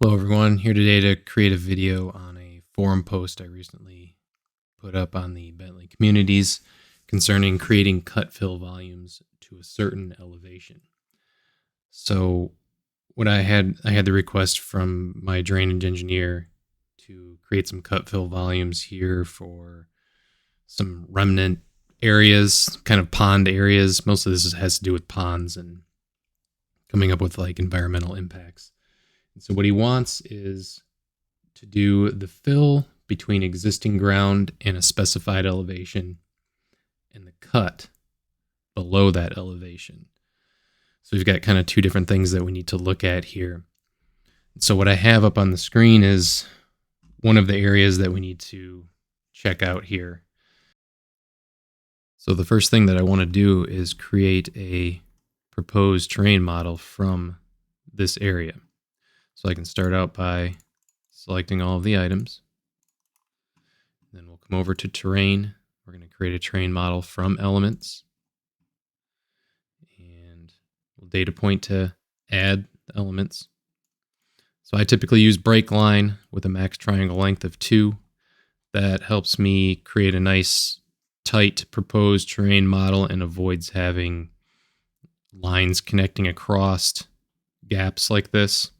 Hello everyone, here today to create a video on a forum post I recently put up on the Bentley communities concerning creating cut fill volumes to a certain elevation. So what I had the request from my drainage engineer to create some cut fill volumes here for some remnant areas, kind of pond areas. Most of this has to do with ponds and coming up with like environmental impacts. And so what he wants is to do the fill between existing ground and a specified elevation and the cut below that elevation. So we've got kind of two different things that we need to look at here. So what I have up on the screen is one of the areas that we need to check out here. So the first thing that I want to do is create a proposed terrain model from this area. So I can start out by selecting all of the items. Then we'll come over to terrain. We're going to create a terrain model from elements. And we'll data point to add the elements. So I typically use break line with a max triangle length of 2. That helps me create a nice tight proposed terrain model and avoids having lines connecting across gaps like this.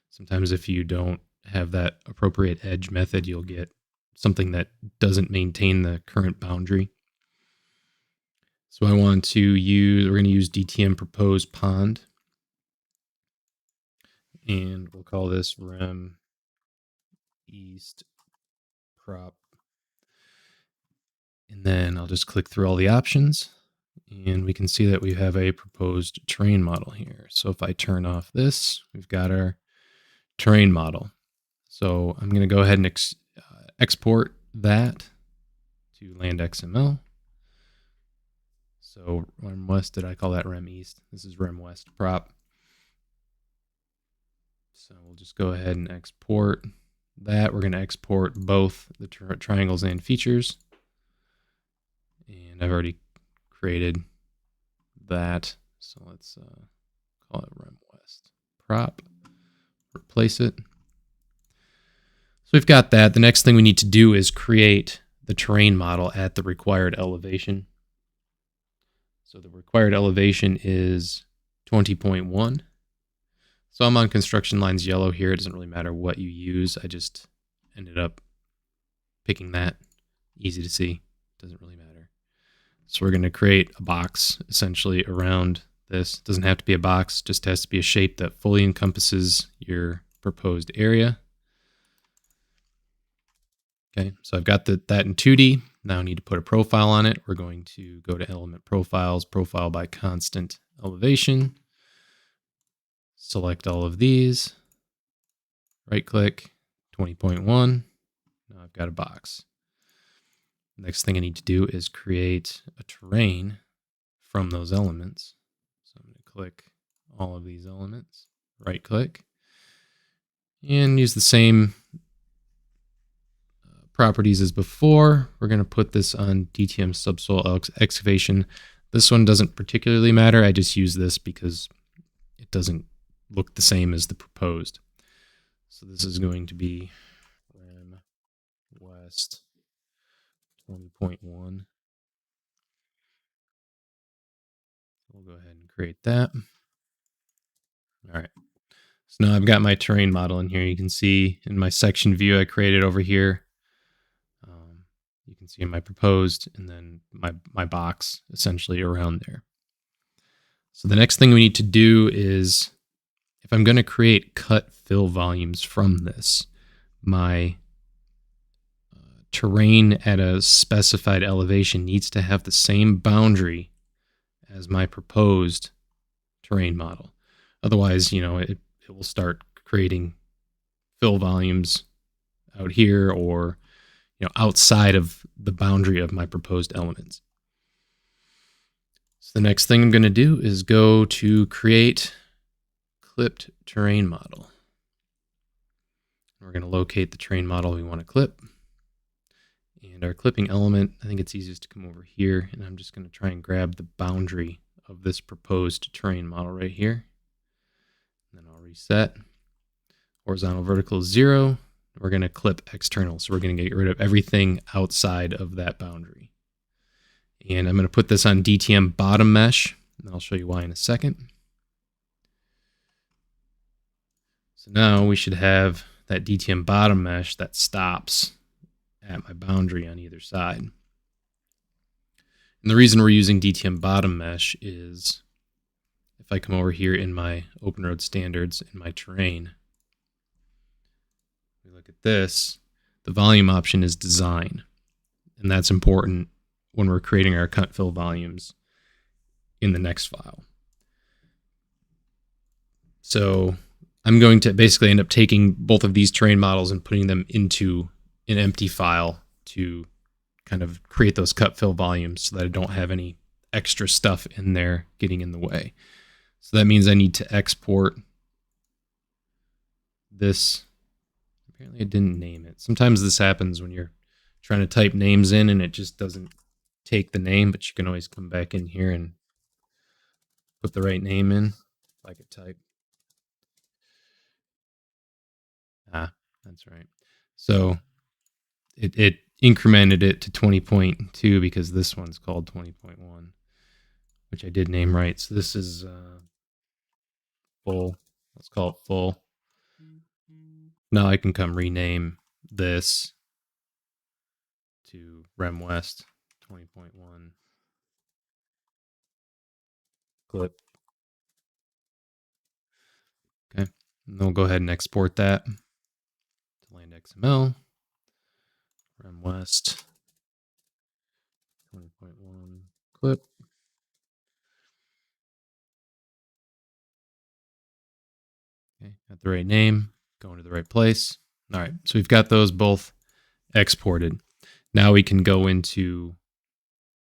Sometimes if you don't have that appropriate edge method, you'll get something that doesn't maintain the current boundary. So we're going to use DTM proposed pond. And we'll call this rem east prop. And then I'll just click through all the options and we can see that we have a proposed terrain model here. So if I turn off this, we've got our terrain model. So I'm going to go ahead and export that to land XML. So rem west, did I call that rem east? This is rem west prop. So we'll just go ahead and export that. We're going to export both the triangles and features. And I've already created that. So let's call it rem west prop. Replace it. So we've got that. The next thing we need to do is create the terrain model at the required elevation. So the required elevation is 20.1. So I'm on construction lines yellow here. It doesn't really matter what you use. I just ended up picking that. Easy to see. Doesn't really matter. So we're going to create a box essentially around this. It doesn't have to be a box. Just has to be a shape that fully encompasses your proposed area. Okay, so I've got that in 2D. Now I need to put a profile on it. We're going to go to element profiles, profile by constant elevation. Select all of these. Right click, 20.1. Now I've got a box. Next thing I need to do is create a terrain from those elements. So I'm going to click all of these elements, right click, and use the same properties as before. We're going to put this on DTM subsoil excavation. This one doesn't particularly matter. I just use this because it doesn't look the same as the proposed. So this is going to be rem west 20.1. We'll go ahead and create that. All right. So now I've got my terrain model in here. You can see in my section view I created over here. You can see in my proposed and then my box essentially around there. So the next thing we need to do is, if I'm going to create cut fill volumes from this, my terrain at a specified elevation needs to have the same boundary as my proposed terrain model. Otherwise, it will start creating fill volumes out here or outside of the boundary of my proposed elements. So the next thing I'm going to do is go to create clipped terrain model. We're going to locate the terrain model we want to clip. And our clipping element, I think it's easiest to come over here, and I'm just going to try and grab the boundary of this proposed terrain model right here. And then I'll reset. Horizontal vertical is 0. We're going to clip external. So we're going to get rid of everything outside of that boundary. And I'm going to put this on DTM bottom mesh. And I'll show you why in a second. So now we should have that DTM bottom mesh that stops at my boundary on either side. And the reason we're using DTM bottom mesh is if I come over here in my OpenRoads standards in my terrain, we look at this, the volume option is design. And that's important when we're creating our cut fill volumes in the next file. So I'm going to basically end up taking both of these terrain models and putting them into an empty file to kind of create those cut fill volumes so that I don't have any extra stuff in there getting in the way. So that means I need to export this. Apparently I didn't name it. Sometimes this happens when you're trying to type names in and it just doesn't take the name, but you can always come back in here and put the right name in. If I could type. That's right. So it incremented it to 20.2 because this one's called 20.1, which I did name right. So this is full. Let's call it full. Now I can come rename this to Rem West 20.1 clip. Okay. And then we'll go ahead and export that to land XML. Rem West 20.1 clip. Okay, got the right name, going to the right place. All right, so we've got those both exported. Now we can go into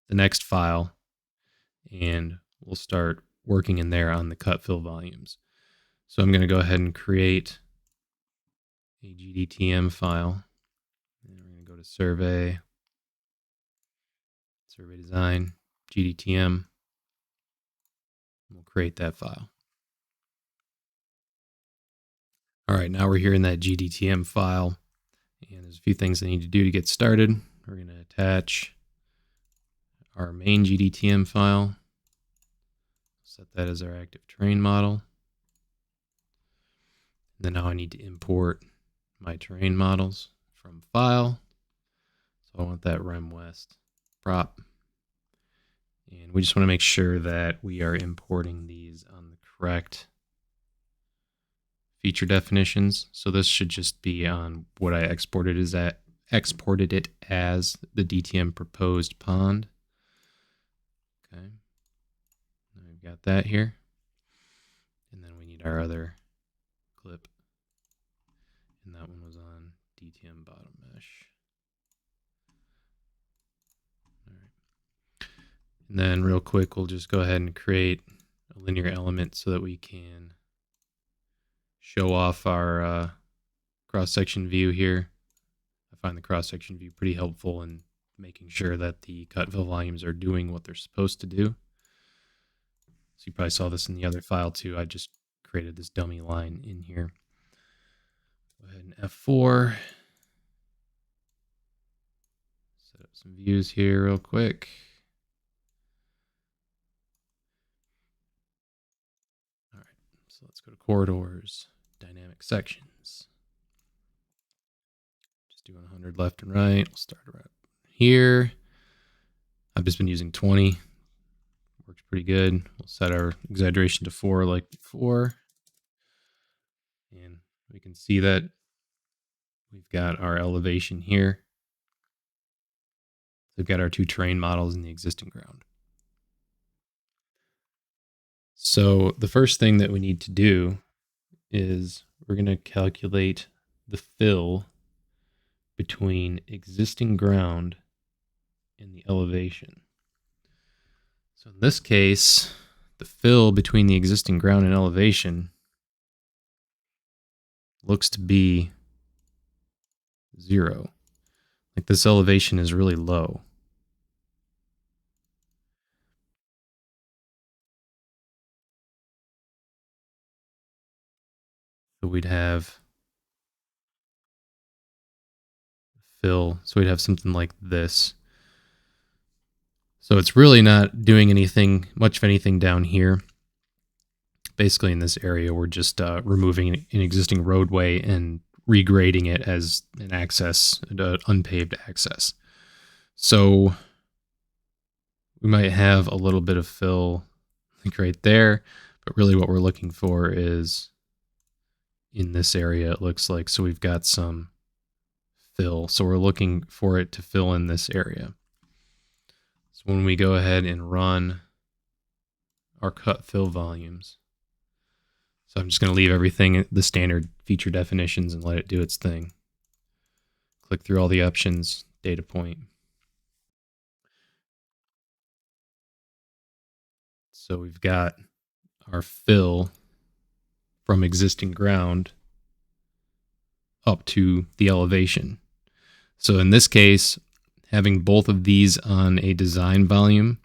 the next file and we'll start working in there on the cut fill volumes. So I'm going to go ahead and create a GDTM file. And we're going to go to survey design, GDTM. We'll create that file. All right, now we're here in that GDTM file. And there's a few things I need to do to get started. We're going to attach our main GDTM file. Set that as our active terrain model. And then now I need to import my terrain models from file. So I want that Rem West prop. And we just want to make sure that we are importing these on the correct feature definitions. So this should just be on what I exported it as the DTM proposed pond. Okay. Now we've got that here. And then we need our other clip. And that one was on DTM bottom mesh. All right. And then real quick, we'll just go ahead and create a linear element so that we can show off our cross-section view here. I find the cross-section view pretty helpful in making sure that the cut fill volumes are doing what they're supposed to do. So you probably saw this in the other file too. I just created this dummy line in here. Go ahead and F4. Set up some views here real quick. All right, so let's go to corridors, dynamic sections. Just doing 100 left and right. We'll start right here. I've just been using 20. Works pretty good. We'll set our exaggeration to 4 like before. And we can see that we've got our elevation here. We've got our two terrain models in the existing ground. So the first thing that we need to do is we're going to calculate the fill between existing ground and the elevation. So in this case, the fill between the existing ground and elevation looks to be 0. Like this elevation is really low. So we'd have fill. So we'd have something like this. So it's really not doing much of anything down here. Basically in this area, we're just removing an existing roadway and regrading it as an unpaved access. So we might have a little bit of fill like right there, but really what we're looking for is in this area, it looks like. So we've got some fill. So we're looking for it to fill in this area. So when we go ahead and run our cut fill volumes, so I'm just going to leave everything the standard feature definitions and let it do its thing. Click through all the options, data point. So we've got our fill from existing ground up to the elevation. So in this case, having both of these on a design volume,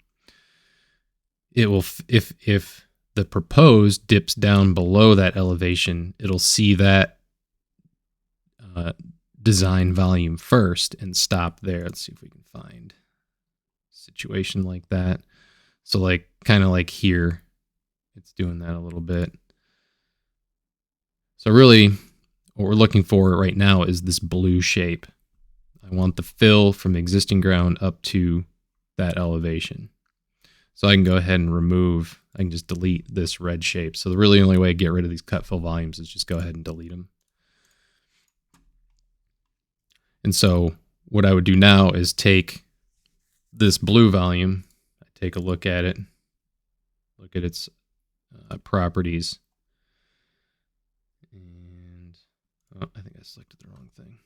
it will, if the proposed dips down below that elevation, it'll see that design volume first and stop there. Let's see if we can find a situation like that. So like kind of like here, it's doing that a little bit. So really what we're looking for right now is this blue shape. I want the fill from the existing ground up to that elevation. So I can go ahead and I can just delete this red shape. So the really only way to get rid of these cut fill volumes is just go ahead and delete them. And so what I would do now is take this blue volume, I take a look at it, look at its properties, and I think I selected the wrong thing.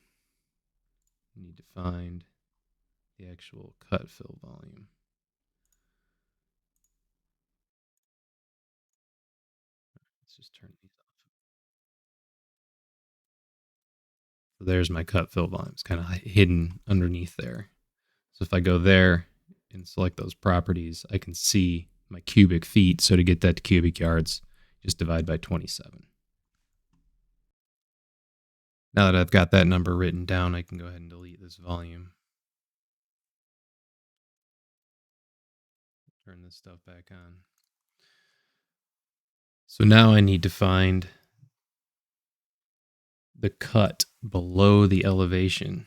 I need to find the actual cut fill volume. Let's just turn these off. So there's my cut fill volume. It's kind of hidden underneath there. So if I go there and select those properties, I can see my cubic feet. So to get that to cubic yards, just divide by 27. Now that I've got that number written down, I can go ahead and delete this volume. Turn this stuff back on. So now I need to find the cut below the elevation,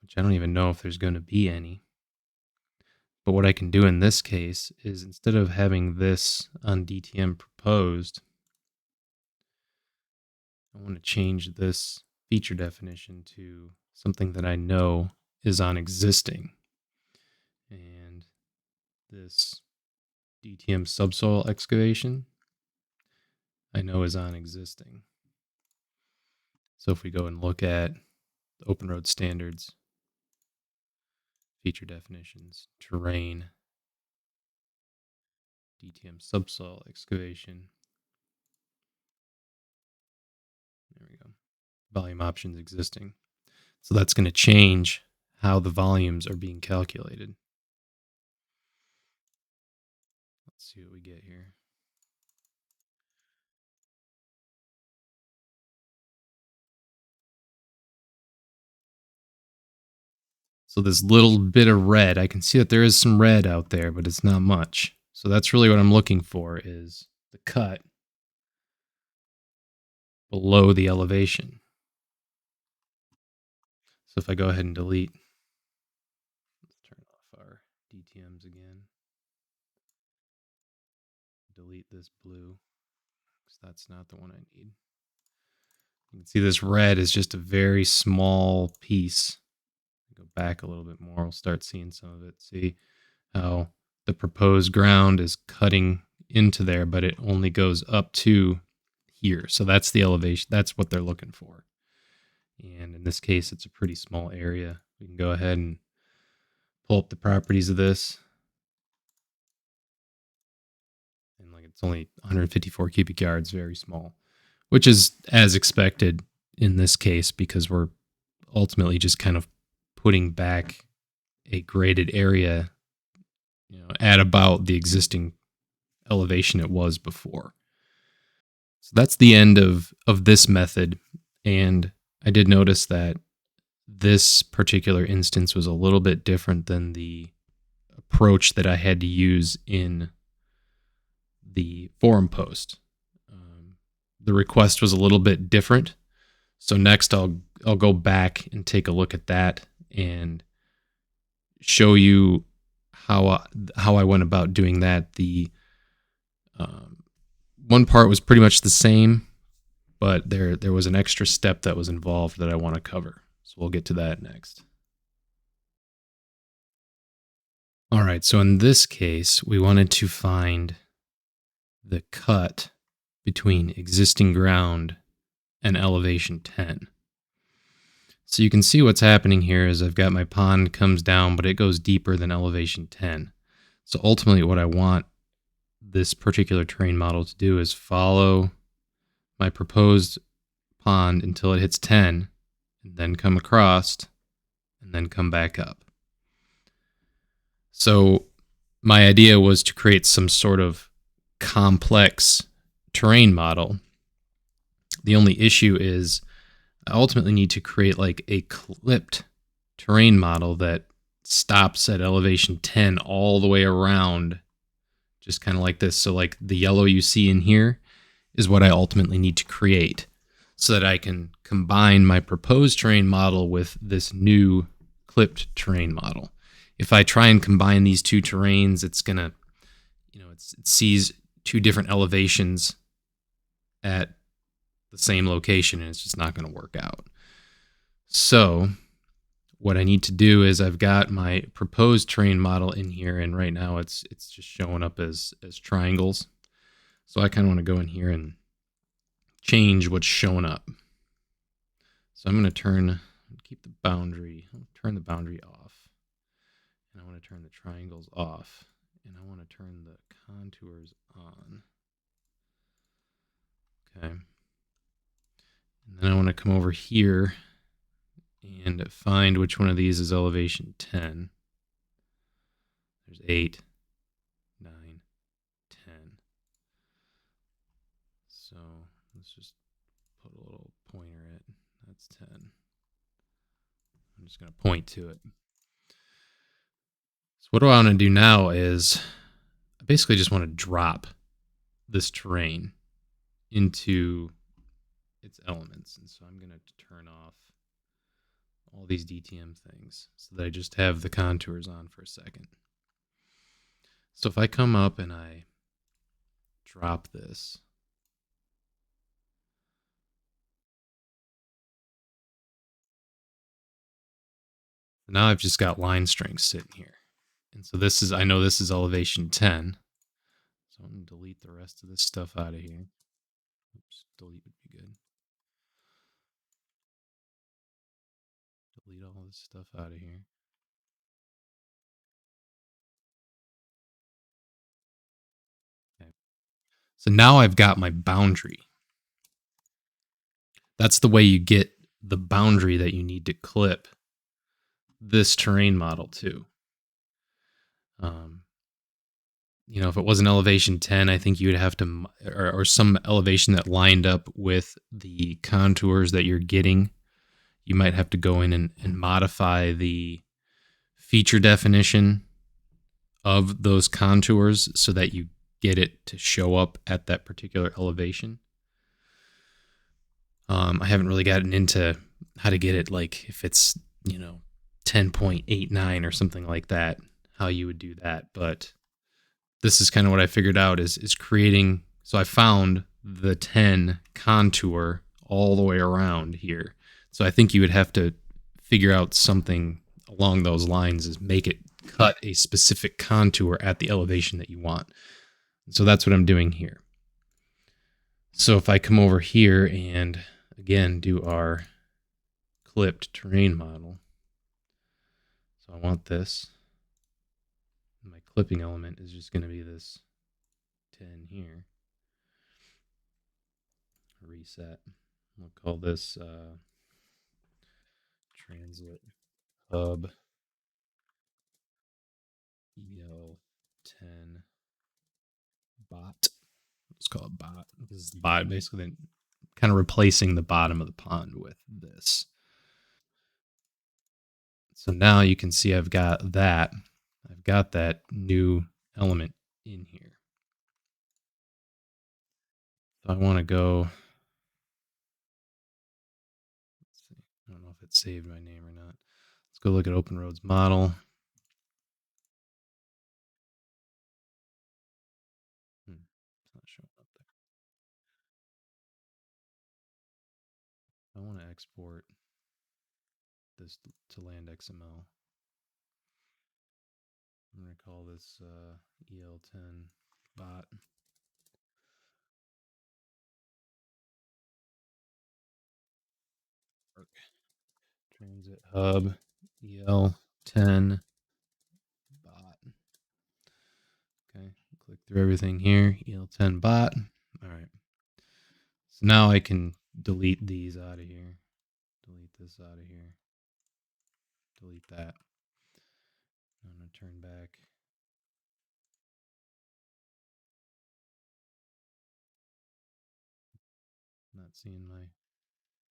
which I don't even know if there's going to be any. But what I can do in this case is instead of having this on DTM proposed, I want to change this feature definition to something that I know is on existing. And this DTM subsoil excavation, I know is on existing. So if we go and look at the OpenRoads standards, feature definitions, terrain, DTM subsoil excavation, there we go, volume options existing. So that's going to change how the volumes are being calculated. Let's see what we get here. So this little bit of red, I can see that there is some red out there, but it's not much. So that's really what I'm looking for, is the cut below the elevation. So if I go ahead and delete, let's turn off our DTMs again. Delete this blue, because that's not the one I need. You can see this red is just a very small piece. Go back a little bit more, we'll start seeing some of it. See how the proposed ground is cutting into there, but it only goes up to here. So that's the elevation. That's what they're looking for. And in this case, it's a pretty small area. We can go ahead and pull up the properties of this. And like it's only 154 cubic yards, very small, which is as expected in this case, because we're ultimately just kind of putting back a graded area, at about the existing elevation it was before. So that's the end of this method. And I did notice that this particular instance was a little bit different than the approach that I had to use in the forum post. The request was a little bit different. So next I'll go back and take a look at that and show you how I went about doing that. The one part was pretty much the same, but there was an extra step that was involved that I want to cover. So we'll get to that next. All right, so in this case, we wanted to find the cut between existing ground and elevation 10. So you can see what's happening here is I've got my pond comes down, but it goes deeper than elevation 10. So ultimately what I want this particular terrain model to do is follow my proposed pond until it hits 10, and then come across, and then come back up. So my idea was to create some sort of complex terrain model. The only issue is I ultimately need to create like a clipped terrain model that stops at elevation 10 all the way around, just kind of like this. So like the yellow you see in here is what I ultimately need to create so that I can combine my proposed terrain model with this new clipped terrain model. If I try and combine these two terrains, it's going to, it sees two different elevations at the same location, and it's just not going to work out. So what I need to do is I've got my proposed terrain model in here, and right now it's just showing up as triangles. So I kind of want to go in here and change what's showing up. So I'm going to keep the boundary, turn the boundary off, and I want to turn the triangles off, and I want to turn the contours on. Okay. And then I want to come over here and find which one of these is elevation 10. There's 8, 9, 10. So let's just put a little pointer at, that's 10. I'm just going to point to it. So what I want to do now is I basically just want to drop this terrain into its elements. And so I'm going to turn off all these DTM things so that I just have the contours on for a second. So if I come up and I drop this, now I've just got line strings sitting here. And so this is, I know this is elevation 10. So I'm going to delete the rest of this stuff out of here. Oops, delete would be good. Delete all this stuff out of here. Okay. So now I've got my boundary. That's the way you get the boundary that you need to clip this terrain model to. If it was an elevation 10, I think you would have to, or some elevation that lined up with the contours that you're getting. You might have to go in and modify the feature definition of those contours so that you get it to show up at that particular elevation. I haven't really gotten into how to get it, like if it's 10.89 or something like that, how you would do that. But this is kind of what I figured out is creating. So I found the 10 contour all the way around here. So I think you would have to figure out something along those lines, is make it cut a specific contour at the elevation that you want. So that's what I'm doing here. So if I come over here and again do our clipped terrain model, so I want this. My clipping element is just going to be this 10 here. Reset. We'll call this transit hub EL10 bot. Let's call it bot because the bot basically then kind of replacing the bottom of the pond with this. So now you can see I've got that. I've got that new element in here. So I want to go, let's see, I don't know if it saved my name or not. Let's go look at OpenRoads model. It's not showing up there. I want to export this to land XML. I'm going to call this EL10 bot. Transit hub EL10 bot. Okay, click through everything here. EL10 bot. All right. So now I can delete these out of here. Delete this out of here. Delete that. I'm going to turn back. Not seeing my...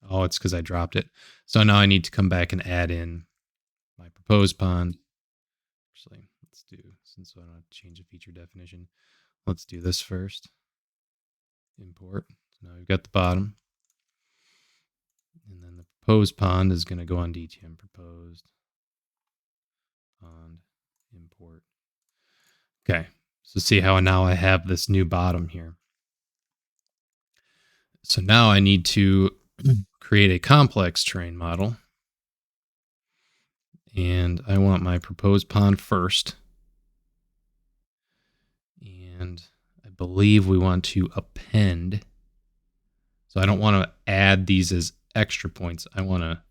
Oh, it's because I dropped it. So now I need to come back and add in my proposed pond. Actually, let's do, since I don't have to change the feature definition, let's do this first. Import. So now we've got the bottom. And then the proposed pond is going to go on DTM proposed. Pond import. Okay. So see how now I have this new bottom here. So now I need to create a complex terrain model. And I want my proposed pond first. And I believe we want to append. So I don't want to add these as extra points. I want to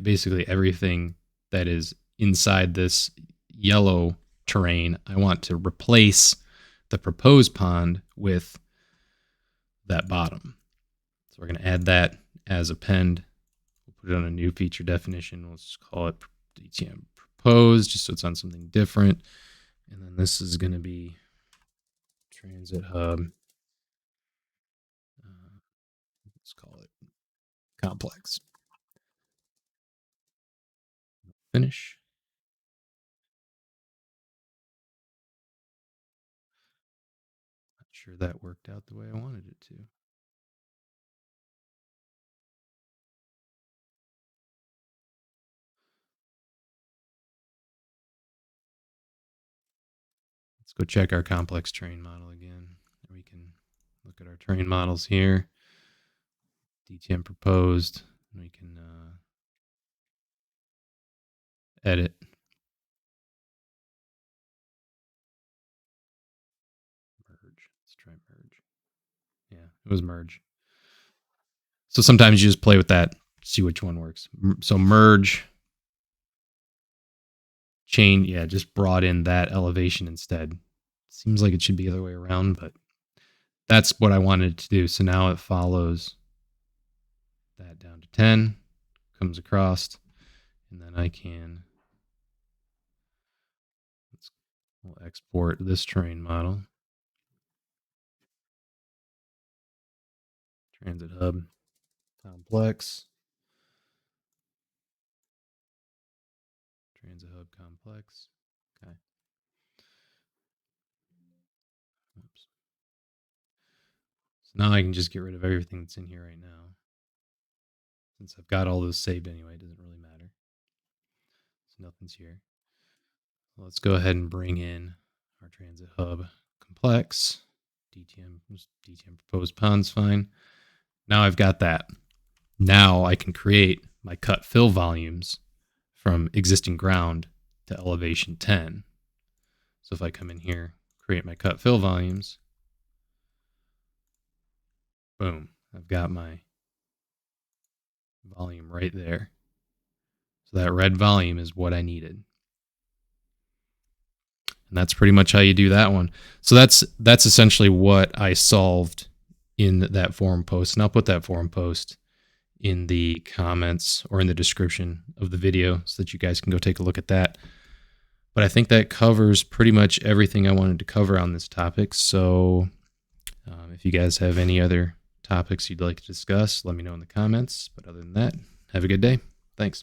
basically everything that is inside this yellow terrain, I want to replace the proposed pond with that bottom. So we're going to add that as append. We'll put it on a new feature definition. Let's call it DTM proposed, just so it's on something different. And then this is going to be transit hub. Let's call it complex. Finish. Not sure that worked out the way I wanted it to. Let's go check our complex terrain model again. We can look at our terrain models here. DTM proposed. We can edit. Merge. Let's try merge. Yeah, it was merge. So sometimes you just play with that, see which one works. So merge, chain, yeah, just brought in that elevation instead. Seems like it should be the other way around, but that's what I wanted to do. So now it follows that down to 10, comes across, and then I can, we'll export this terrain model. Transit hub complex. Transit hub complex. Okay. Oops. So now I can just get rid of everything that's in here right now. Since I've got all those saved anyway, it doesn't really matter. So nothing's here. Let's go ahead and bring in our transit hub complex. DTM proposed pond's fine. Now I've got that. Now I can create my cut fill volumes from existing ground to elevation 10. So if I come in here, create my cut fill volumes, boom, I've got my volume right there. So that red volume is what I needed. And that's pretty much how you do that one. So that's essentially what I solved in that forum post. And I'll put that forum post in the comments or in the description of the video so that you guys can go take a look at that. But I think that covers pretty much everything I wanted to cover on this topic. So if you guys have any other topics you'd like to discuss, let me know in the comments. But other than that, have a good day. Thanks.